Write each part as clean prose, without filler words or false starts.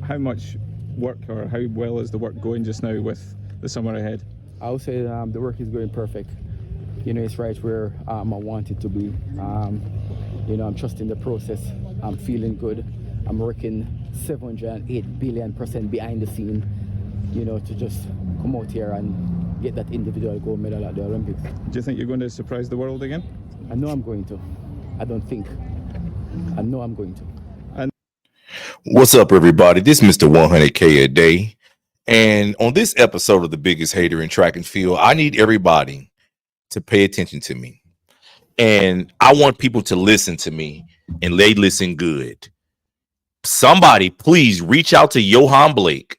how much work or how well is the work going just now with the summer ahead? I would say the work is going perfect. It's right where I want it to be. I'm trusting the process. I'm feeling good. I'm working 708 billion% behind the scene, to just come out here and get that individual gold medal at the Olympics. Do you think you're going to surprise the world again? I know I'm going to. I don't think. I know I'm going to. What's up, everybody? This is Mr. 100K a day. And on this episode of The Biggest Hater in Track and Field, I need everybody to pay attention to me. And I want people to listen to me, and they listen good. Somebody, please reach out to Johan Blake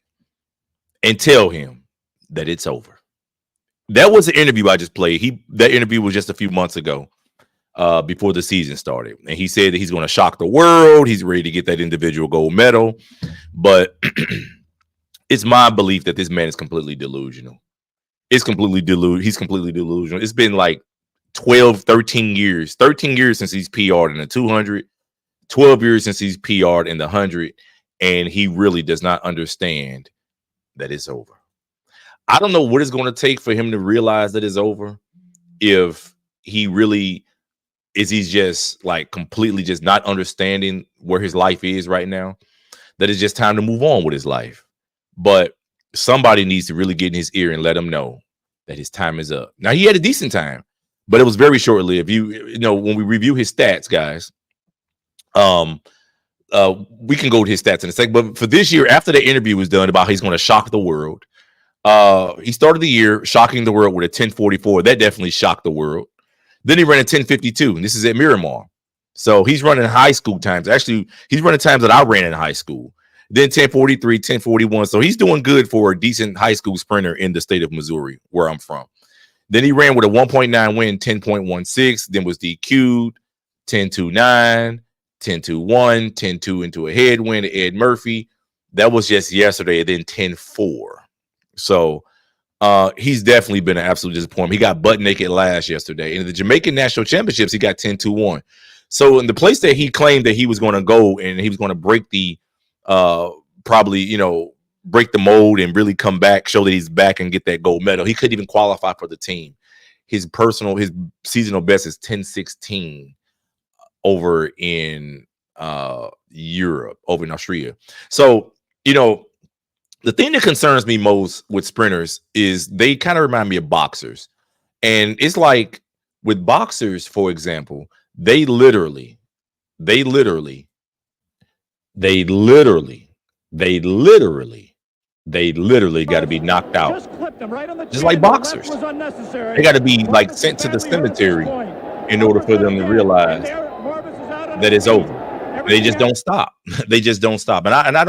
and tell him that it's over. That was an interview I just played. That interview was just a few months ago, before the season started. And he said that he's going to shock the world. He's ready to get that individual gold medal. But it's my belief that this man is completely delusional. He's completely delusional. It's been like 13 years since he's PR'd in the 200, 12 years since he's PR'd in the 100, and he really does not understand that it's over. I don't know what it's going to take for him to realize that it's over. If he really he's just like completely just not understanding where his life is right now, that it's just time to move on with his life. But somebody needs to really get in his ear and let him know that his time is up. Now, he had a decent time, but it was very short-lived. When we review his stats, guys, we can go to his stats in a second. But for this year, after the interview was done about he's going to shock the world, he started the year shocking the world with a 10:44. That definitely shocked the world. Then he ran a 10:52, and this is at Miramar. So he's running high school times. Actually, he's running times that I ran in high school. Then 10:43, 10:41. So he's doing good for a decent high school sprinter in the state of Missouri, where I'm from. Then he ran with a 1.9 win, 10.16. Then was DQ'd, 10.29, 10.21, 10.2 into a headwind to Ed Murphy. That was just yesterday. And then 10.4. So he's definitely been an absolute disappointment. He got butt naked last yesterday. In the Jamaican National Championships, he got 10.21. So in the place that he claimed that he was going to go and he was going to break the break the mold and really come back, show that he's back and get that gold medal, he couldn't even qualify for the team. His seasonal best is 10.16 over in Europe, over in Austria. So, the thing that concerns me most with sprinters is they kind of remind me of boxers. And it's like with boxers, for example, they literally got to be knocked out. Just like boxers. They got to be like sent to the cemetery in order for them to realize that it's over. They just don't stop. They just don't stop. And I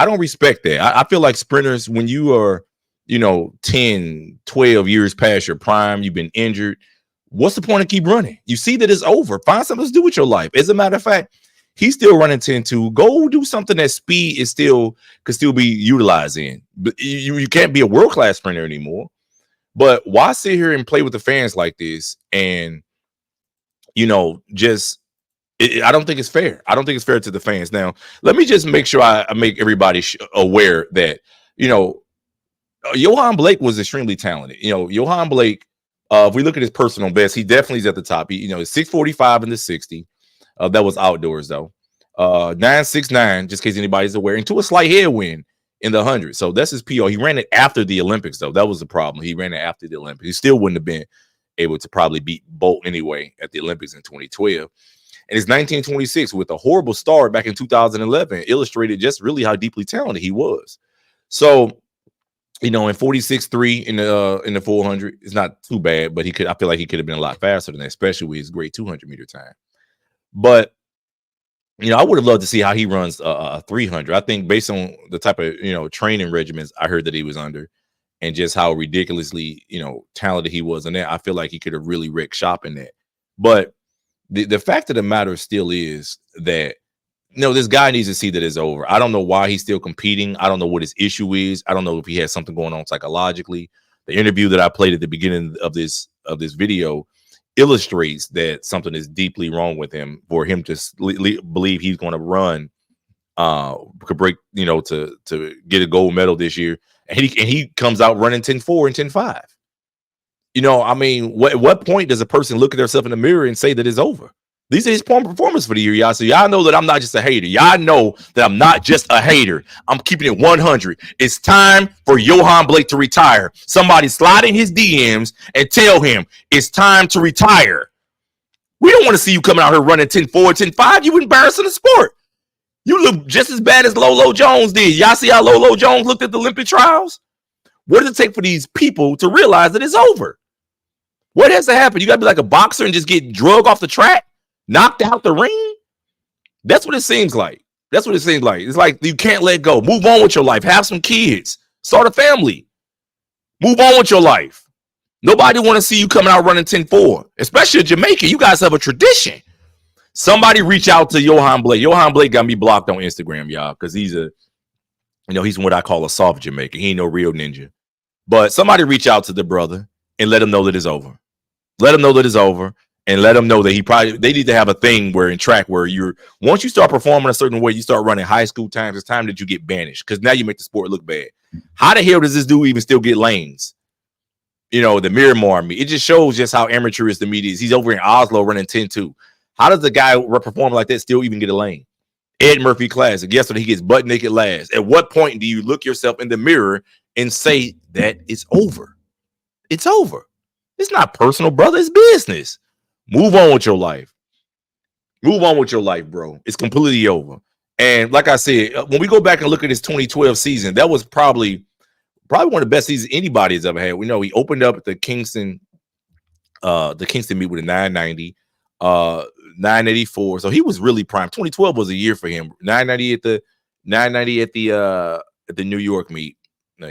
don't respect that. I feel like sprinters, when you are, 10, 12 years past your prime, you've been injured, what's the point of keep running? You see that it's over. Find something to do with your life. As a matter of fact, he's still running 10-2. Go do something that speed could still be utilized in. But you can't be a world-class sprinter anymore. But why sit here and play with the fans like this? And, I don't think it's fair. I don't think it's fair to the fans. Now, let me just make sure I make everybody aware that, Johan Blake was extremely talented. Johan Blake, if we look at his personal best, he definitely is at the top. He's 6:45 in the 60. That was outdoors, though. 9.69, just in case anybody's aware, into a slight headwind in the 100. So that's his PR. He ran it after the Olympics, though. That was the problem. He ran it after the Olympics. He still wouldn't have been able to probably beat Bolt anyway at the Olympics in 2012. And his 1926, with a horrible start back in 2011, illustrated just really how deeply talented he was. So, in 46.3 in the 400, it's not too bad, but I feel like he could have been a lot faster than that, especially with his great 200-meter time. But I would have loved to see how he runs a 300. I think based on the type of training regimens I heard that he was under, and just how ridiculously talented he was in that, I feel like he could have really wrecked shop in that. But the fact of the matter still is that this guy needs to see that it's over. I don't know why he's still competing. I don't know what his issue is. I don't know if he has something going on psychologically. The interview that I played at the beginning of this video illustrates that something is deeply wrong with him for him to believe he's going to run could break, to get a gold medal this year. And he comes out running 10.4 and 10.5. I mean, what point does a person look at themselves in the mirror and say that it's over? These are his performance for the year, y'all. So y'all know that I'm not just a hater. Y'all know that I'm not just a hater. I'm keeping it 100. It's time for Johan Blake to retire. Somebody slide in his DMs and tell him it's time to retire. We don't want to see you coming out here running 10.4, 10.5. You embarrassing the sport. You look just as bad as Lolo Jones did. Y'all see how Lolo Jones looked at the Olympic trials? What does it take for these people to realize that it's over? What has to happen? You got to be like a boxer and just get drugged off the track? Knocked out the ring? That's what it seems like. That's what it seems like. It's like you can't let go. Move on with your life. Have some kids. Start a family. Move on with your life. Nobody want to see you coming out running 10.4, especially in Jamaica. You guys have a tradition. Somebody reach out to Johan Blake. Johan Blake got me blocked on Instagram, y'all, because he's what I call a soft Jamaican. He ain't no real ninja. But somebody reach out to the brother and let him know that it's over. Let him know that it's over. And let them know that they need to have a thing where in track where once you start performing a certain way, you start running high school times, it's time that you get banished because now you make the sport look bad. How the hell does this dude even still get lanes? The Miramar meet. It just shows just how amateurish the media is. He's over in Oslo running 10.2. How does the guy perform like that still even get a lane? Ed Murphy Classic. Yesterday he gets butt naked last. At what point do you look yourself in the mirror and say that it's over? It's over. It's not personal, brother. It's business. Move on with your life. Move on with your life, bro. It's completely over. And like I said, when we go back and look at his 2012 season, that was probably one of the best seasons anybody has ever had. We know he opened up at the Kingston meet with a 990, 984. So he was really prime. 2012 was a year for him. 990 at the New York meet.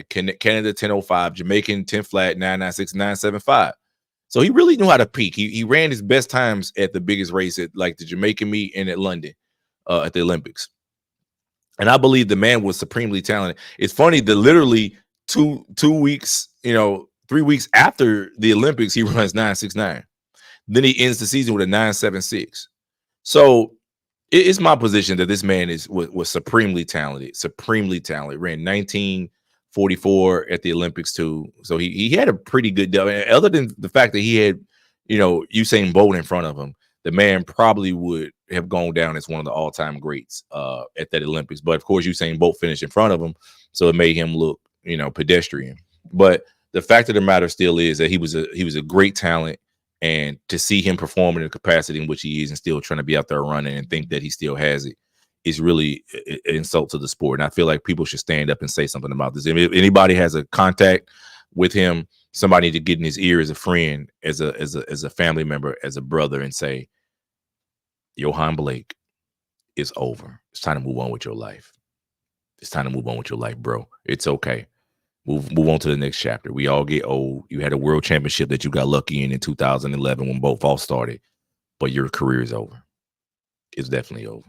Canada 1005, Jamaican 10 flat, 996, 975. So he really knew how to peak. He ran his best times at the biggest race at like the Jamaican meet and at London at the Olympics. And I believe the man was supremely talented. It's funny that literally 2 weeks, 3 weeks after the Olympics, he runs 969. Then he ends the season with a 976. So it's my position that this man was supremely talented. Ran 1944 at the Olympics too. So he had a pretty good other than the fact that he had, Usain Bolt in front of him. The man probably would have gone down as one of the all-time greats at that Olympics. But of course, Usain Bolt finished in front of him, so it made him look, pedestrian. But the fact of the matter still is that he was a great talent, and to see him perform in the capacity in which he is and still trying to be out there running and think that he still has it is really an insult to the sport. And I feel like people should stand up and say something about this. If anybody has a contact with him, somebody need to get in his ear as a friend, as a family member, as a brother, and say, Johan Blake, it's over. It's time to move on with your life. It's time to move on with your life, bro. It's okay. Move on to the next chapter. We all get old. You had a world championship that you got lucky in 2011 when both all started, but your career is over. It's definitely over.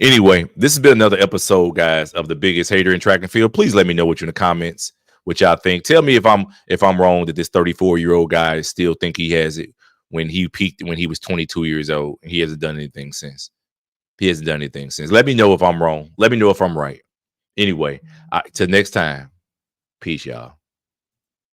Anyway, this has been another episode, guys, of the biggest hater in track and field. Please let me know what you in the comments, what y'all think. Tell me if I'm wrong that this 34-year-old guy still think he has it when he peaked when he was 22 years old and he hasn't done anything since. Let me know if I'm wrong. Let me know if I'm right. Anyway, till next time. Peace, y'all.